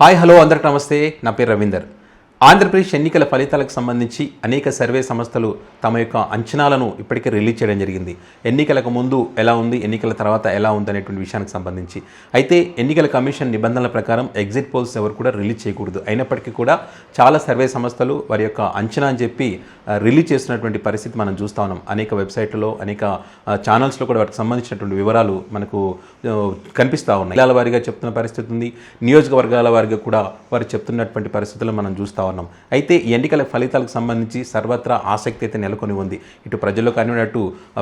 Hi hello అందరికి నమస్తే. నా పేరు రవీందర్. ఆంధ్రప్రదేశ్ ఎన్నికల ఫలితాలకు సంబంధించి అనేక సర్వే సంస్థలు తమ యొక్క అంచనాలను ఇప్పటికే రిలీజ్ చేయడం జరిగింది. ఎన్నికలకు ముందు ఎలా ఉంది, ఎన్నికల తర్వాత ఎలా ఉంది అనేటువంటి విషయానికి సంబంధించి. అయితే ఎన్నికల కమిషన్ నిబంధనల ప్రకారం ఎగ్జిట్ పోల్స్ ఎవరు కూడా రిలీజ్ చేయకూడదు. అయినప్పటికీ కూడా చాలా సర్వే సంస్థలు వారి యొక్క అంచనా అని చెప్పి రిలీజ్ చేస్తున్నటువంటి పరిస్థితి మనం చూస్తూ ఉన్నాం. అనేక వెబ్సైట్లలో, అనేక ఛానల్స్లో కూడా వాటికి సంబంధించినటువంటి వివరాలు మనకు కనిపిస్తూ ఉన్నాయి. జిల్లాల వారీగా చెప్తున్న పరిస్థితి ఉంది, నియోజకవర్గాల వారిగా కూడా వారు చెప్తున్నటువంటి పరిస్థితులు మనం చూస్తూ ఉన్నాం. అయితే ఈ ఎన్నికల ఫలితాలకు సంబంధించి సర్వత్రా ఆసక్తి అయితే నెలకొని ఉంది. ఇటు ప్రజల్లో కానివ్వనట్టు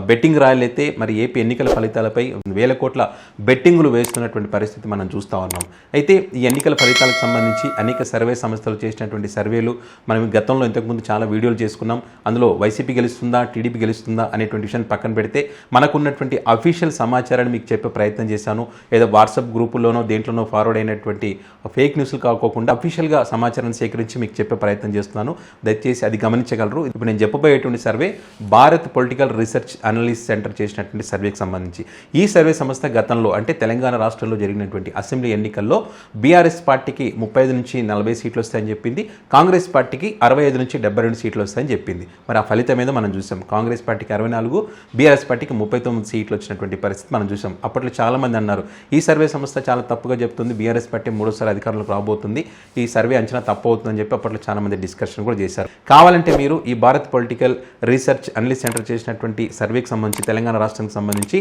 బెట్టింగ్ రాయలు అయితే మరి ఏపీ ఎన్నికల ఫలితాలపై వేల కోట్ల బెట్టింగులు వేస్తున్నటువంటి పరిస్థితి మనం చూస్తూ ఉన్నాం. అయితే ఈ ఎన్నికల ఫలితాలకు సంబంధించి అనేక సర్వే సంస్థలు చేసినటువంటి సర్వేలు మనం గతంలో ఇంతకుముందు చాలా వీడియోలు చేసుకున్నాం. అందులో వైసీపీ గెలుస్తుందా, టీడీపీ గెలుస్తుందా అనేటువంటి విషయాన్ని పక్కన పెడితే మనకున్నటువంటి అఫీషియల్ సమాచారాన్ని మీకు చెప్పే ప్రయత్నం చేశాను. ఏదో వాట్సాప్ గ్రూపుల్లోనో దేంట్లోనో ఫార్వర్డ్ అయినటువంటి ఫేక్ న్యూస్లు కాకోకుండా అఫీషియల్గా సమాచారాన్ని సేకరించి మీకు చెప్పే ప్రయత్నం చేస్తున్నాను. దయచేసి అది గమనించగలరు. ఇప్పుడు నేను చెప్పబోయేటువంటి survey Bharat political research analyst centre చేసినటువంటి సర్వేకి సంబంధించి. ఈ సర్వే సంస్థ గతంలో అంటే తెలంగాణ రాష్ట్రంలో జరిగినటువంటి అసెంబ్లీ ఎన్నికల్లో బీఆర్ఎస్ పార్టీకి 35 నుంచి 40 సీట్లు వస్తాయని చెప్పింది. కాంగ్రెస్ పార్టీకి 65 నుంచి 72 సీట్లు వస్తాయని చెప్పింది. మరి ఆ ఫలితం మీద మనం చూసాం. కాంగ్రెస్ పార్టీకి 64, బీఆర్ఎస్ పార్టీకి 39 సీట్లు వచ్చినటువంటి పరిస్థితి మనం చూసాం. అప్పట్లో చాలామంది అన్నారు ఈ సర్వే సంస్థ చాలా తప్పుగా చెప్తుంది, బీఆర్ఎస్ పార్టీ మూడోసారి అధికారంలోకి రాబోతుంది, ఈ సర్వే అంచనా తప్పు అవుతుందని చెప్పి అప్పట్లో చాలా మంది డిస్కషన్ కూడా చేశారు. కావాలంటే మీరు ఈ Bharat political research analyst centre చేసినటువంటి సర్వేకి సంబంధించి తెలంగాణ రాష్ట్రానికి సంబంధించి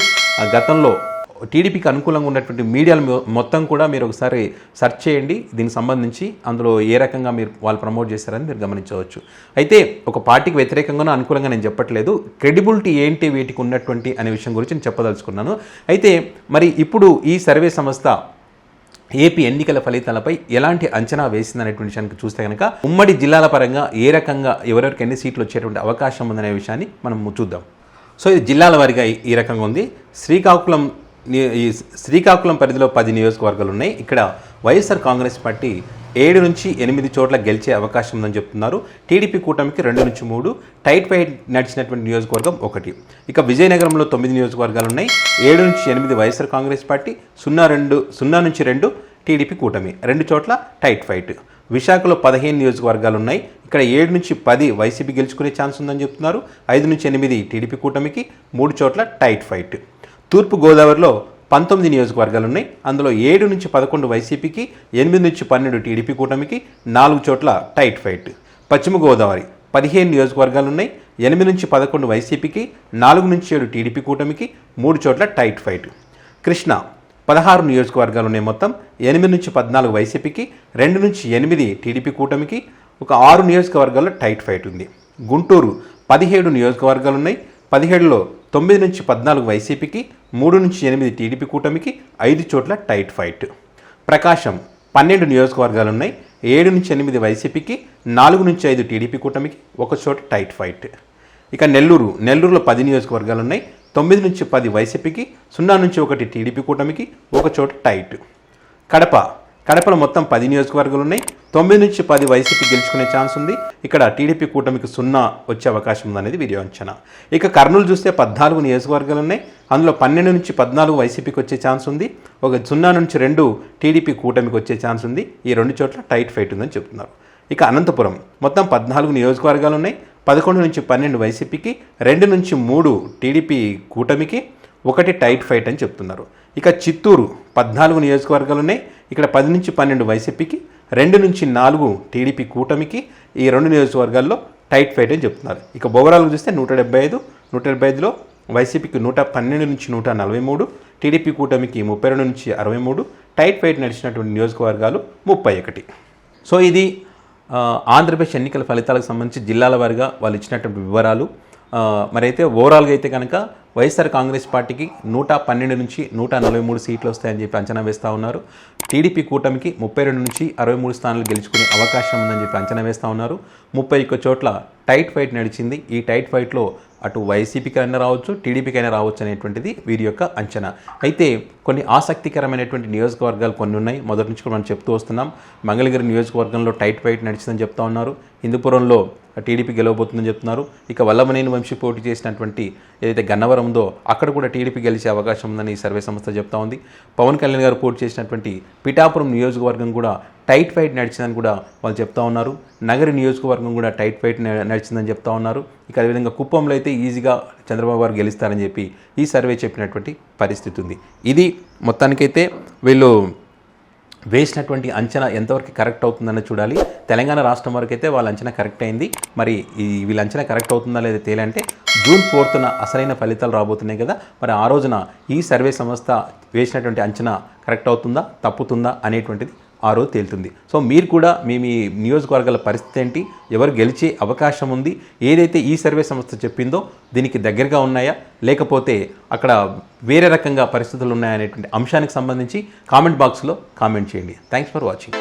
గతంలో టీడీపీకి అనుకూలంగా ఉన్నటువంటి మీడియాలు మొత్తం కూడా మీరు ఒకసారి సెర్చ్ చేయండి దీనికి సంబంధించి. అందులో ఏ రకంగా మీరు వాళ్ళు ప్రమోట్ చేశారని మీరు గమనించవచ్చు. అయితే ఒక పార్టీకి వ్యతిరేకంగానో అనుకూలంగా నేను చెప్పట్లేదు, క్రెడిబిలిటీ ఏంటి వీటికి ఉన్నటువంటి అనే విషయం గురించి నేను చెప్పదలుచుకున్నాను. అయితే మరి ఇప్పుడు ఈ సర్వే సంస్థ ఏపీ ఎన్నికల ఫలితాలపై ఎలాంటి అంచనా వేసిందనేటువంటి విషయానికి చూస్తే కనుక ఉమ్మడి జిల్లాల పరంగా ఏ రకంగా ఎవరెవరికి ఎన్ని సీట్లు వచ్చేటువంటి అవకాశం ఉందనే విషయాన్ని మనం చూద్దాం. సో ఇది జిల్లాల వారీగా ఈ రకంగా ఉంది. శ్రీకాకుళం పరిధిలో 10 నియోజకవర్గాలు ఉన్నాయి. ఇక్కడ వైఎస్ఆర్ కాంగ్రెస్ పార్టీ 7 నుంచి 8 చోట్ల గెలిచే అవకాశం ఉందని చెప్తున్నారు. టీడీపీ కూటమికి 2 నుంచి 3, టైట్ ఫైట్ నడిచినటువంటి నియోజకవర్గం 1. ఇక విజయనగరంలో 9 నియోజకవర్గాలు ఉన్నాయి. 7 నుంచి 8 వైఎస్ఆర్ కాంగ్రెస్ పార్టీ, 0 నుంచి 2 టీడీపీ కూటమి, 2 చోట్ల టైట్ ఫైట్. విశాఖలో 15 నియోజకవర్గాలు ఉన్నాయి. ఇక్కడ 7 నుంచి 10 వైసీపీ గెలుచుకునే ఛాన్స్ ఉందని చెప్తున్నారు. 5 నుంచి 8 టీడీపీ కూటమికి, 3 చోట్ల టైట్ ఫైట్. తూర్పు గోదావరిలో 19 నియోజకవర్గాలు ఉన్నాయి. అందులో 7 నుంచి 11 వైసీపీకి, 8 నుంచి 12 టీడీపీ కూటమికి, 4 చోట్ల టైట్ ఫైట్. పశ్చిమ గోదావరి 15 నియోజకవర్గాలు ఉన్నాయి. 8 నుంచి 11 వైసీపీకి, 4 నుంచి 7 టీడీపీ కూటమికి, 3 చోట్ల టైట్ ఫైట్. కృష్ణ 16 నియోజకవర్గాలు ఉన్నాయి. మొత్తం 8 నుంచి 14 వైసీపీకి, 2 నుంచి 8 టీడీపీ కూటమికి, ఒక 6 నియోజకవర్గాల్లో టైట్ ఫైట్ ఉంది. గుంటూరు 17 నియోజకవర్గాలు ఉన్నాయి. 17లో 9 నుంచి 14 వైసీపీకి, 3 నుంచి 8 టీడీపీ కూటమికి, 5 చోట్ల టైట్ ఫైట్. ప్రకాశం 12 నియోజకవర్గాలు ఉన్నాయి. 7 నుంచి 8 వైసీపీకి, 4 నుంచి 5 టీడీపీ కూటమికి, 1 చోట టైట్ ఫైట్. ఇక నెల్లూరులో 10 నియోజకవర్గాలు ఉన్నాయి. 9 నుంచి 10 వైసీపీకి, 0 నుంచి 1 టీడీపీ కూటమికి, 1 చోట టైట్. కడపలో మొత్తం 10 నియోజకవర్గాలు ఉన్నాయి. 9 నుంచి 10 వైసీపీ గెలుచుకునే ఛాన్స్ ఉంది. ఇక్కడ టీడీపీ కూటమికి 0 వచ్చే అవకాశం ఉందనేది వీడియో అంచనా. ఇక కర్నూలు చూస్తే 14 నియోజకవర్గాలు ఉన్నాయి. అందులో 12 నుంచి 14 వైసీపీకి వచ్చే ఛాన్స్ ఉంది. 0 నుంచి 2 టీడీపీ కూటమికి వచ్చే ఛాన్స్ ఉంది. ఈ 2 చోట్ల టైట్ ఫైట్ ఉందని చెప్తున్నారు. ఇక అనంతపురం మొత్తం 14 నియోజకవర్గాలు ఉన్నాయి. 11 నుంచి 12 వైసీపీకి, 2 నుంచి 3 టీడీపీ కూటమికి, 1 టైట్ ఫైట్ అని చెప్తున్నారు. ఇక చిత్తూరు 14 నియోజకవర్గాలు ఉన్నాయి. ఇక్కడ 10 నుంచి 12 వైసీపీకి, 2 నుంచి 4 టీడీపీ కూటమికి, ఈ 2 నియోజకవర్గాల్లో టైట్ ఫైట్ అని చెప్తున్నారు. ఇక బొగరాలకు చూస్తే 175లో వైసీపీకి 112 నుంచి 143, టీడీపీ కూటమికి 32 నుంచి 63, టైట్ ఫైట్ నడిచినటువంటి నియోజకవర్గాలు 31. సో ఇది ఆంధ్రప్రదేశ్ ఎన్నికల ఫలితాలకు సంబంధించి జిల్లాల వారీగా వాళ్ళు ఇచ్చినటువంటి వివరాలు. మరైతే ఓవరాల్గా అయితే కనుక వైఎస్ఆర్ కాంగ్రెస్ పార్టీకి 112 నుంచి 143 సీట్లు వస్తాయని చెప్పి అంచనా వేస్తూ ఉన్నారు. టీడీపీ కూటమికి 32 నుంచి 63 స్థానాలు గెలుచుకునే అవకాశం ఉందని చెప్పి అంచనా వేస్తూ ఉన్నారు. 31 చోట్ల టైట్ ఫైట్ నడిచింది. ఈ టైట్ ఫైట్లో అటు వైసీపీకి అయినా రావచ్చు, టీడీపీకి అయినా రావచ్చు అనేటువంటిది వీరి యొక్క అంచనా. అయితే కొన్ని ఆసక్తికరమైనటువంటి నియోజకవర్గాలు కొన్ని ఉన్నాయి. మొదటి నుంచి మనం చెప్తూ వస్తున్నాం. మంగళగిరి నియోజకవర్గంలో టైట్ ఫైట్ నడిచిందని చెప్తా ఉన్నారు. హిందూపురంలో టీడీపీ గెలవబోతుందని చెప్తున్నారు. ఇక వల్లభనేని వంశీ పోటీ చేసినటువంటి ఏదైతే గన్నవరం ఉందో అక్కడ కూడా టీడీపీ గెలిచే అవకాశం ఉందని ఈ సర్వే సంస్థ చెప్తా ఉంది. పవన్ కళ్యాణ్ గారు పోటీ చేసినటువంటి పిఠాపురం నియోజకవర్గం కూడా టైట్ ఫైట్ నడిచిందని కూడా వాళ్ళు చెప్తా ఉన్నారు. నగరి నియోజకవర్గం కూడా టైట్ ఫైట్ నడిచిందని చెప్తా ఉన్నారు. ఇక అదేవిధంగా కుప్పంలో అయితే ఈజీగా చంద్రబాబు గారు గెలుస్తారని చెప్పి ఈ సర్వే చెప్పినటువంటి పరిస్థితి ఉంది. ఇది మొత్తానికైతే వీళ్ళు వేసినటువంటి అంచనా ఎంతవరకు కరెక్ట్ అవుతుందని చూడాలి. తెలంగాణ రాష్ట్రం వరకు అయితే వాళ్ళ అంచనా కరెక్ట్ అయింది. మరి వీళ్ళ అంచనా కరెక్ట్ అవుతుందా లేదా తేలంటే జూన్ 4న అసలైన ఫలితాలు రాబోతున్నాయి కదా, మరి ఆ రోజున ఈ సర్వే సంస్థ వేసినటువంటి అంచనా కరెక్ట్ అవుతుందా తప్పుతుందా అనేటువంటిది ఆ రోజు తేలుతుంది. సో మీరు కూడా మీ నియోజకవర్గాల పరిస్థితి ఏంటి, ఎవరు గెలిచే అవకాశం ఉంది, ఏదైతే ఈ సర్వే సంస్థ చెప్పిందో దీనికి దగ్గరగా ఉన్నాయా లేకపోతే అక్కడ వేరే రకంగా పరిస్థితులు ఉన్నాయా అనేటువంటి అంశానికి సంబంధించి కామెంట్ బాక్స్లో కామెంట్ చేయండి. Thanks for watching.